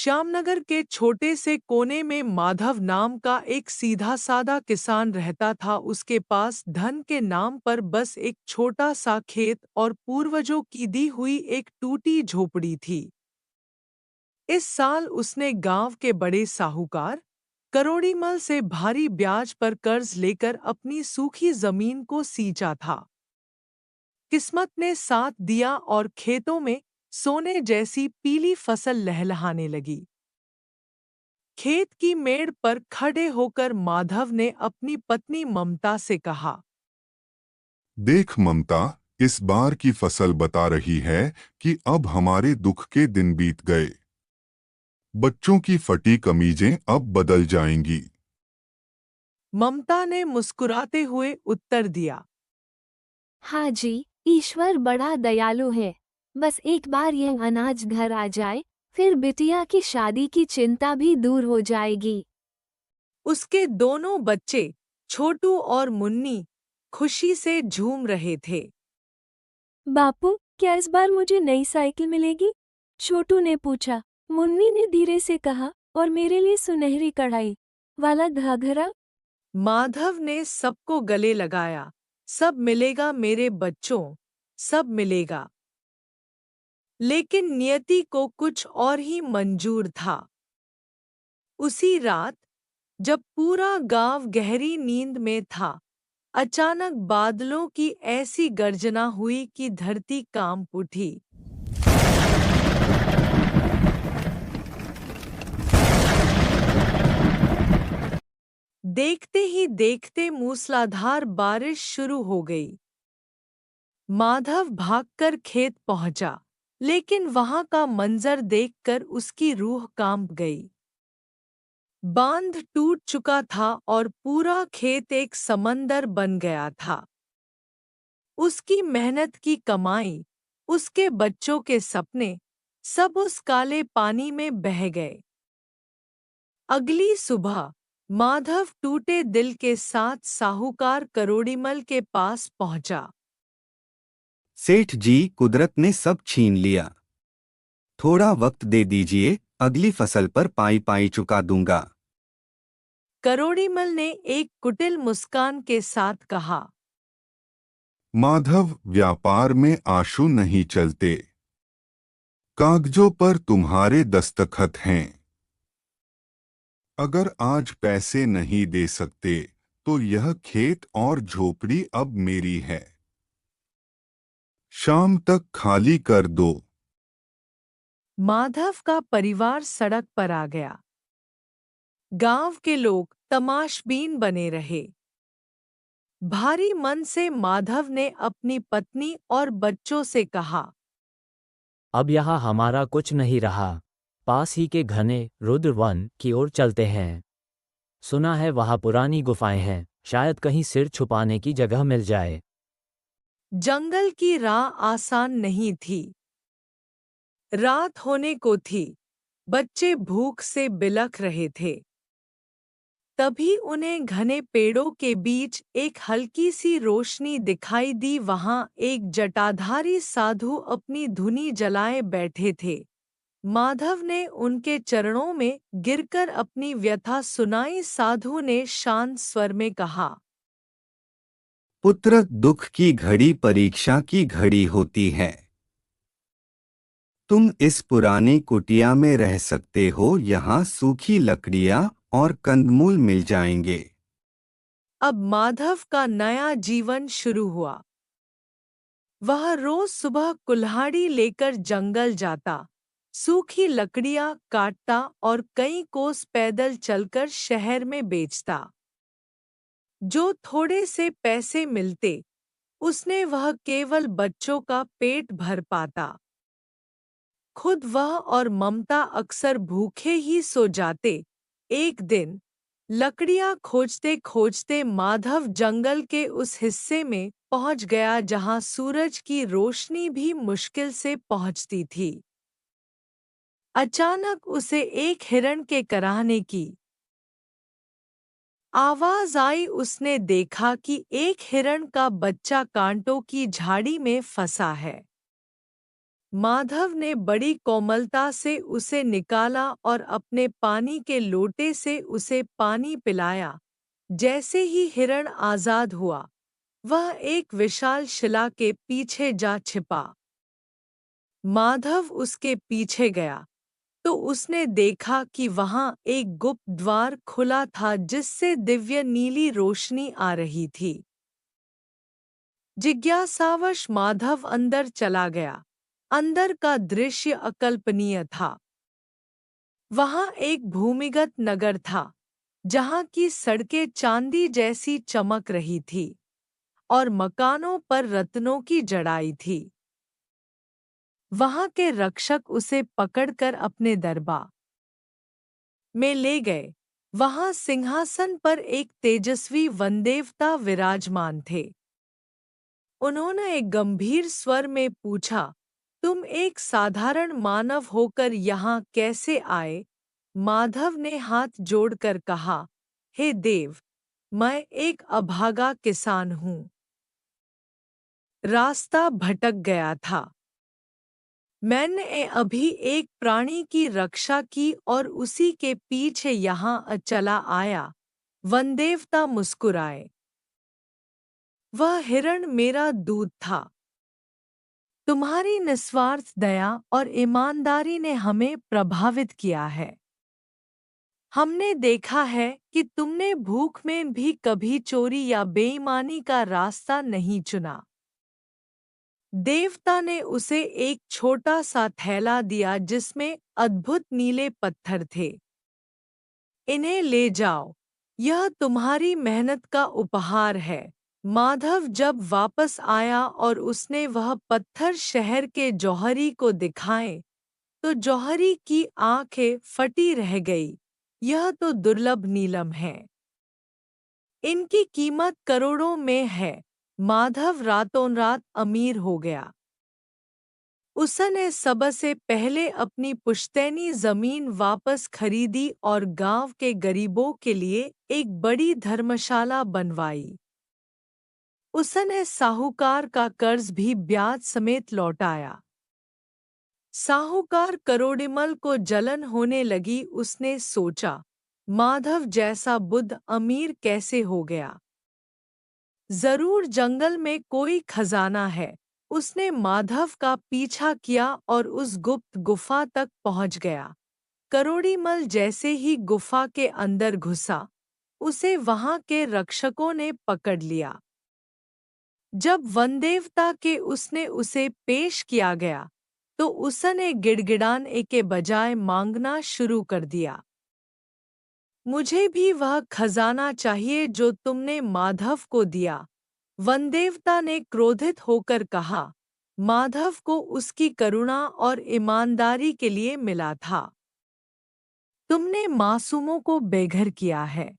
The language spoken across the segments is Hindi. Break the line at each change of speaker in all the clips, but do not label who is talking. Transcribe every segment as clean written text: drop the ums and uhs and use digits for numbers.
श्यामनगर के छोटे से कोने में माधव नाम का एक सीधा साधा किसान रहता था। उसके पास धन के नाम पर बस एक छोटा सा खेत और पूर्वजों की दी हुई एक टूटी झोपड़ी थी। इस साल उसने गांव के बड़े साहूकार करोड़ीमल से भारी ब्याज पर कर्ज लेकर अपनी सूखी जमीन को सींचा था। किस्मत ने साथ दिया और खेतों में सोने जैसी पीली फसल लहलहाने लगी। खेत की मेड़ पर खड़े होकर माधव ने अपनी पत्नी ममता से कहा,
देख ममता, इस बार की फसल बता रही है कि अब हमारे दुख के दिन बीत गए। बच्चों की फटी कमीजें अब बदल जाएंगी।
ममता ने मुस्कुराते हुए उत्तर दिया,
हाँ जी, ईश्वर बड़ा दयालु है। बस एक बार यह अनाज घर आ जाए, फिर बिटिया की शादी की चिंता भी दूर हो जाएगी।
उसके दोनों बच्चे छोटू और मुन्नी खुशी से झूम रहे थे।
बापू, क्या इस बार मुझे नई साइकिल मिलेगी? छोटू ने पूछा। मुन्नी ने धीरे से कहा, और मेरे लिए सुनहरी कढ़ाई वाला घाघरा।
माधव ने सबको गले लगाया, सब मिलेगा मेरे बच्चों, सब मिलेगा। लेकिन नियति को कुछ और ही मंजूर था। उसी रात जब पूरा गांव गहरी नींद में था, अचानक बादलों की ऐसी गर्जना हुई कि धरती कांप उठी। देखते ही देखते मूसलाधार बारिश शुरू हो गई। माधव भागकर खेत पहुंचा, लेकिन वहां का मंजर देखकर उसकी रूह कांप गई। बांध टूट चुका था और पूरा खेत एक समंदर बन गया था। उसकी मेहनत की कमाई, उसके बच्चों के सपने, सब उस काले पानी में बह गए। अगली सुबह माधव टूटे दिल के साथ साहूकार करोड़ीमल के पास पहुंचा।
सेठ जी, कुदरत ने सब छीन लिया। थोड़ा वक्त दे दीजिए, अगली फसल पर पाई पाई चुका दूंगा।
करोड़ीमल ने एक कुटिल मुस्कान के साथ कहा,
माधव, व्यापार में आंसू नहीं चलते। कागजों पर तुम्हारे दस्तखत हैं। अगर आज पैसे नहीं दे सकते तो यह खेत और झोपड़ी अब मेरी है। शाम तक खाली कर दो।
माधव का परिवार सड़क पर आ गया। गांव के लोग तमाशबीन बने रहे। भारी मन से माधव ने अपनी पत्नी और बच्चों से कहा,
अब यहाँ हमारा कुछ नहीं रहा। पास ही के घने रुद्र वन की ओर चलते हैं। सुना है वहाँ पुरानी गुफाएं हैं, शायद कहीं सिर छुपाने की जगह मिल जाए।
जंगल की राह आसान नहीं थी। रात होने को थी। बच्चे भूख से बिलख रहे थे। तभी उन्हें घने पेड़ों के बीच एक हल्की सी रोशनी दिखाई दी। वहां एक जटाधारी साधु अपनी धुनी जलाए बैठे थे। माधव ने उनके चरणों में गिरकर अपनी व्यथा सुनाई। साधु ने शांत स्वर में कहा,
पुत्र, दुख की घड़ी परीक्षा की घड़ी होती है। तुम इस पुरानी कुटिया में रह सकते हो। यहाँ सूखी लकड़ियाँ और कंदमूल मिल जाएंगे।
अब माधव का नया जीवन शुरू हुआ। वह रोज सुबह कुल्हाड़ी लेकर जंगल जाता, सूखी लकड़ियां काटता और कई कोस पैदल चलकर शहर में बेचता। जो थोड़े से पैसे मिलते, उसने वह केवल बच्चों का पेट भर पाता। खुद वह और ममता अक्सर भूखे ही सो जाते। एक दिन लकड़ियां खोजते खोजते माधव जंगल के उस हिस्से में पहुंच गया जहां सूरज की रोशनी भी मुश्किल से पहुंचती थी। अचानक उसे एक हिरण के कराहने की आवाज आई। उसने देखा कि एक हिरण का बच्चा कांटों की झाड़ी में फंसा है। माधव ने बड़ी कोमलता से उसे निकाला और अपने पानी के लोटे से उसे पानी पिलाया। जैसे ही हिरण आजाद हुआ, वह एक विशाल शिला के पीछे जा छिपा। माधव उसके पीछे गया तो उसने देखा कि वहां एक गुप्त द्वार खुला था जिससे दिव्य नीली रोशनी आ रही थी। जिज्ञासावश माधव अंदर चला गया। अंदर का दृश्य अकल्पनीय था। वहां एक भूमिगत नगर था, जहां की सड़कें चांदी जैसी चमक रही थी और मकानों पर रत्नों की जड़ाई थी। वहां के रक्षक उसे पकड़कर अपने दरबार में ले गए। वहां सिंहासन पर एक तेजस्वी वनदेवता विराजमान थे। उन्होंने एक गंभीर स्वर में पूछा, तुम एक साधारण मानव होकर यहाँ कैसे आए? माधव ने हाथ जोड़कर कहा, हे देव, मैं एक अभागा किसान हूँ। रास्ता भटक गया था। मैंने अभी एक प्राणी की रक्षा की और उसी के पीछे यहाँ चला आया। वनदेवता मुस्कुराए। वह हिरण मेरा दूध था। तुम्हारी निस्वार्थ दया और ईमानदारी ने हमें प्रभावित किया है। हमने देखा है कि तुमने भूख में भी कभी चोरी या बेईमानी का रास्ता नहीं चुना। देवता ने उसे एक छोटा सा थैला दिया जिसमें अद्भुत नीले पत्थर थे। इन्हें ले जाओ, यह तुम्हारी मेहनत का उपहार है। माधव जब वापस आया और उसने वह पत्थर शहर के जौहरी को दिखाए, तो जौहरी की आंखें फटी रह गई। यह तो दुर्लभ नीलम है। इनकी कीमत करोड़ों में है। माधव रातों रात अमीर हो गया। उसने सबसे पहले अपनी पुश्तैनी जमीन वापस खरीदी और गांव के गरीबों के लिए एक बड़ी धर्मशाला बनवाई। उसने साहूकार का कर्ज भी ब्याज समेत लौटाया। साहूकार करोड़िमल को जलन होने लगी। उसने सोचा, माधव जैसा बुद्ध अमीर कैसे हो गया? जरूर जंगल में कोई खजाना है। उसने माधव का पीछा किया और उस गुप्त गुफा तक पहुंच गया। करोड़ीमल जैसे ही गुफा के अंदर घुसा, उसे वहां के रक्षकों ने पकड़ लिया। जब वनदेवता के उसने उसे पेश किया गया, तो उसने गिड़गिड़ाने के बजाय मांगना शुरू कर दिया। मुझे भी वह खजाना चाहिए जो तुमने माधव को दिया। वनदेवता ने क्रोधित होकर कहा, माधव को उसकी करुणा और ईमानदारी के लिए मिला था। तुमने मासूमों को बेघर किया है।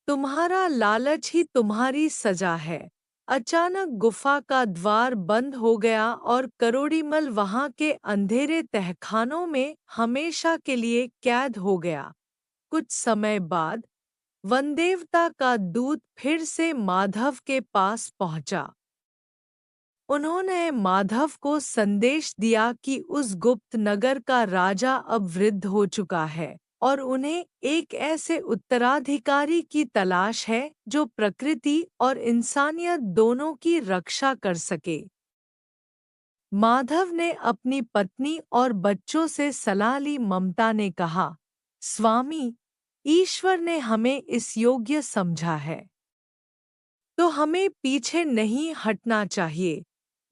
तुम्हारा लालच ही तुम्हारी सजा है। अचानक गुफा का द्वार बंद हो गया और करोड़ीमल वहां के अंधेरे तहखानों में हमेशा के लिए कैद हो गया। कुछ समय बाद वनदेवता का दूत फिर से माधव के पास पहुंचा। उन्होंने माधव को संदेश दिया कि उस गुप्त नगर का राजा अब वृद्ध हो चुका है और उन्हें एक ऐसे उत्तराधिकारी की तलाश है जो प्रकृति और इंसानियत दोनों की रक्षा कर सके। माधव ने अपनी पत्नी और बच्चों से सलाह ली। ममता ने कहा, स्वामी, ईश्वर ने हमें इस योग्य समझा है, तो हमें पीछे नहीं हटना चाहिए।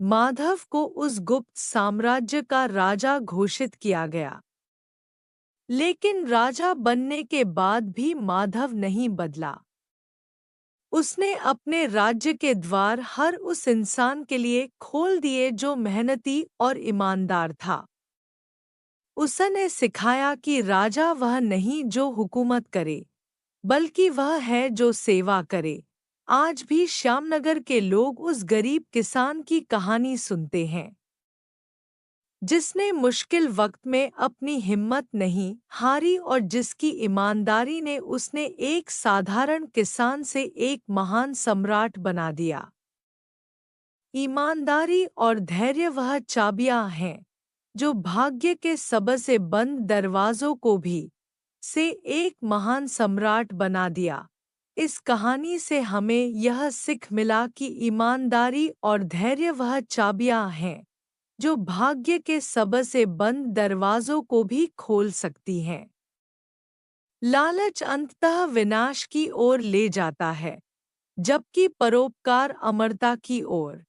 माधव को उस गुप्त साम्राज्य का राजा घोषित किया गया। लेकिन राजा बनने के बाद भी माधव नहीं बदला। उसने अपने राज्य के द्वार हर उस इंसान के लिए खोल दिए जो मेहनती और ईमानदार था। उसने सिखाया कि राजा वह नहीं जो हुकूमत करे, बल्कि वह है जो सेवा करे। आज भी श्यामनगर के लोग उस गरीब किसान की कहानी सुनते हैं, जिसने मुश्किल वक्त में अपनी हिम्मत नहीं हारी और जिसकी ईमानदारी ने उसने एक साधारण किसान से एक महान सम्राट बना दिया। ईमानदारी और धैर्य वह चाबियां हैं जो भाग्य के सबसे बंद दरवाजों को भी से एक महान सम्राट बना दिया। इस कहानी से हमें यह सीख मिला कि ईमानदारी और धैर्य वह चाबियां हैं जो भाग्य के सबसे बंद दरवाजों को भी खोल सकती हैं। लालच अंततः विनाश की ओर ले जाता है, जबकि परोपकार अमरता की ओर।